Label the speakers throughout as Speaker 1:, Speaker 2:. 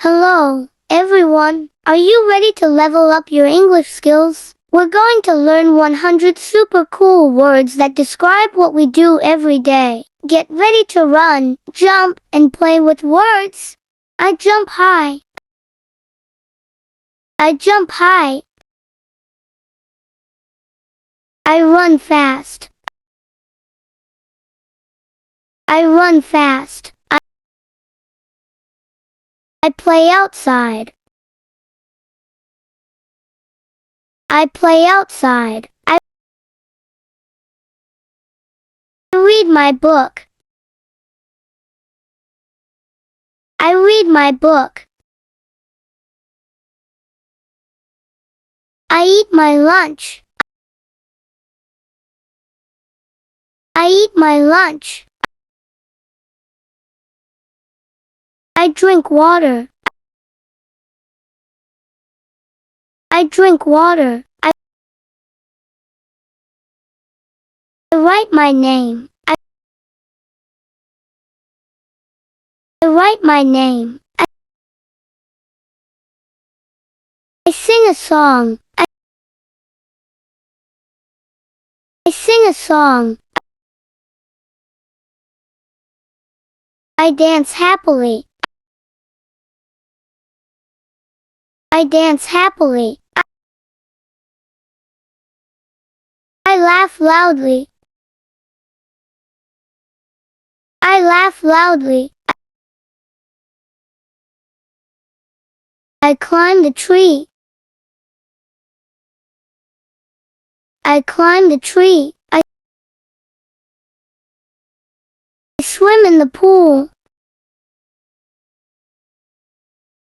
Speaker 1: Hello, everyone. Are you ready to level up your English skills? We're going to learn 100 super cool words that describe what we do every day. Get ready to run, jump, and play with words. I jump high. I jump high. I run fast. I run fast. I play outside. I play outside. I read my book. I read my book. I eat my lunch. I eat my lunch. I drink water. I drink water. I write my name. I write my name. I sing a song. I sing a song. I dance happily. I dance happily. I laugh loudly. I laugh loudly. I climb the tree. I climb the tree. I swim in the pool.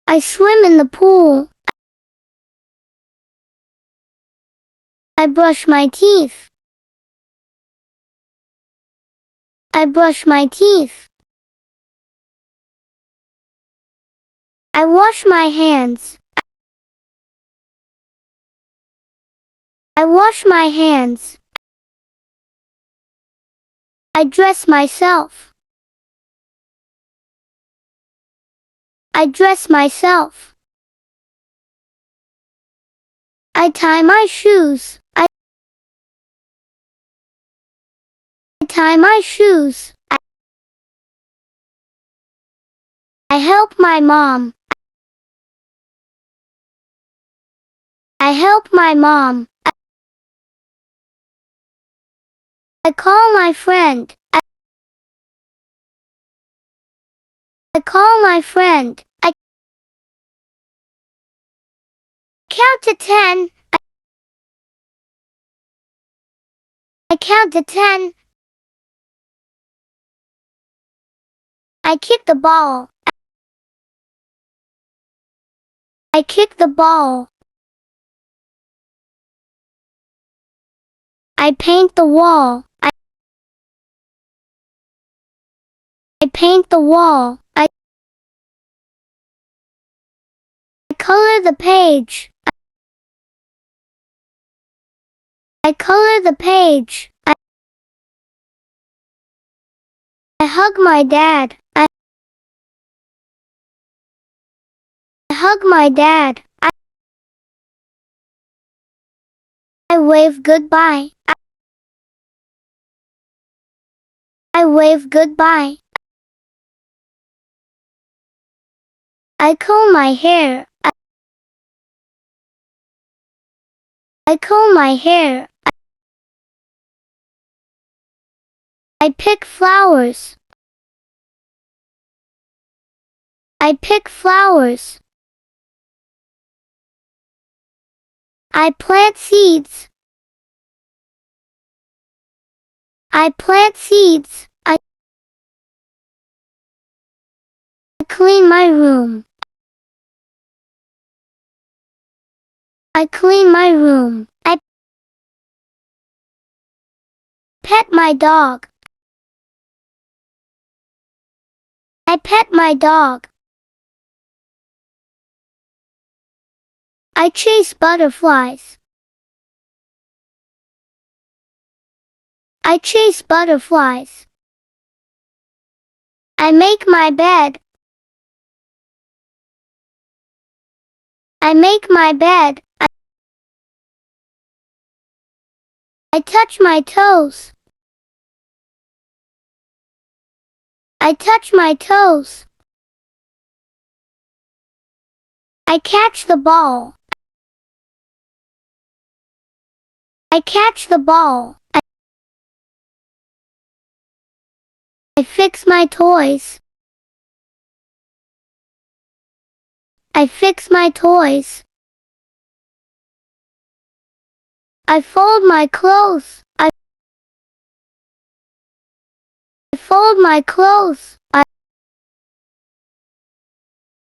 Speaker 1: I swim in the pool. I brush my teeth. I brush my teeth. I wash my hands. I wash my hands. I dress myself. I dress myself. I tie my shoes. I tie my shoes. I help my mom. I help my mom. I call my friend. I call my friend. I count to 10. I count to 10. I kick the ball. I kick the ball. I paint the wall. I paint the wall. I color the page. I color the page. I hug my dad. I hug my dad. I wave goodbye. I wave goodbye. I comb my hair. I comb my hair. I pick flowers. I pick flowers. I plant seeds. I plant seeds. I clean my room. I clean my room. I pet my dog. I pet my dog. I chase butterflies. I chase butterflies. I make my bed. I make my bed. I touch my toes. I touch my toes. I catch the ball. I catch the ball. I fix my toys. I fix my toys. I fold my clothes. I fold my clothes. I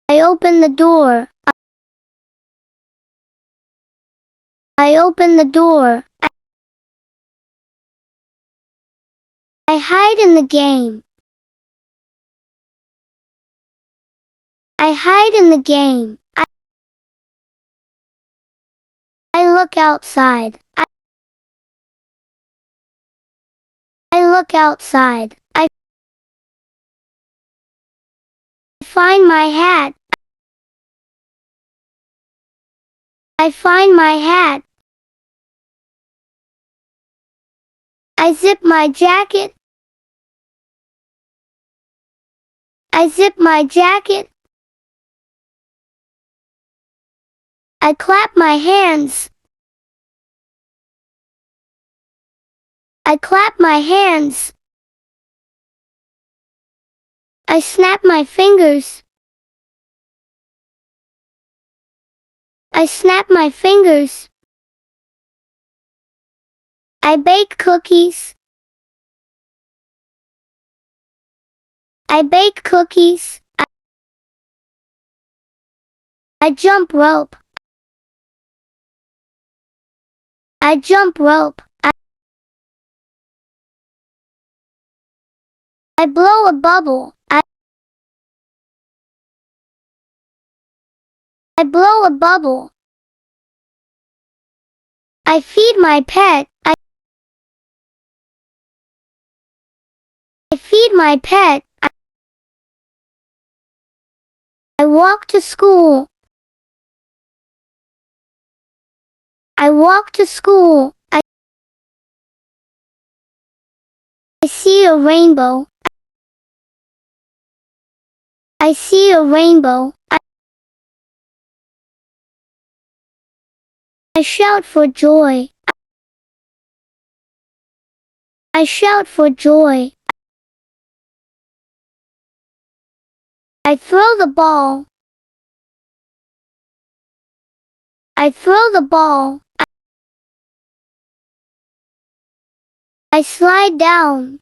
Speaker 1: open the door. I open the door. I hide in the game. I hide in the game. I look outside. I look outside. I find my hat. I find my hat. I zip my jacket. I zip my jacket. I clap my hands. I clap my hands. I snap my fingers. I snap my fingers. I bake cookies. I bake cookies. I jump rope. I jump rope. I blow a bubble. I blow a bubble. I feed my pet. I feed my pet. I walk to school. I walk to school. I see a rainbow. I see a rainbow. I shout for joy. I shout for joy. I throw the ball. I throw the ball. I slide down.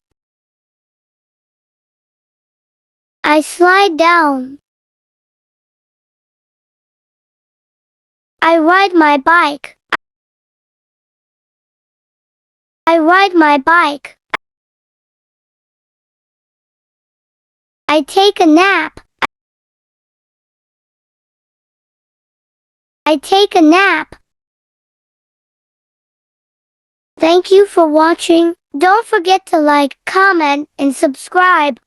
Speaker 1: I slide down. I ride my bike. I ride my bike. I take a nap. I take a nap. Thank you for watching. Don't forget to like, comment, and subscribe.